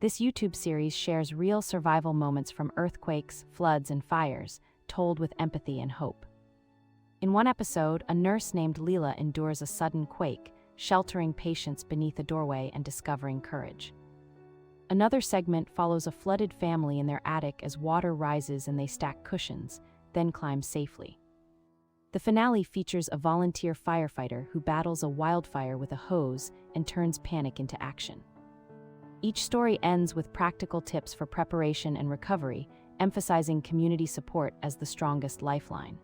This YouTube series shares real survival moments from earthquakes, floods, and fires, told with empathy and hope. In one episode, a nurse named Leela endures a sudden quake, sheltering patients beneath a doorway and discovering courage. Another segment follows a flooded family in their attic as water rises and they stack cushions, then climb safely. The finale features a volunteer firefighter who battles a wildfire with a hose and turns panic into action. Each story ends with practical tips for preparation and recovery, emphasizing community support as the strongest lifeline.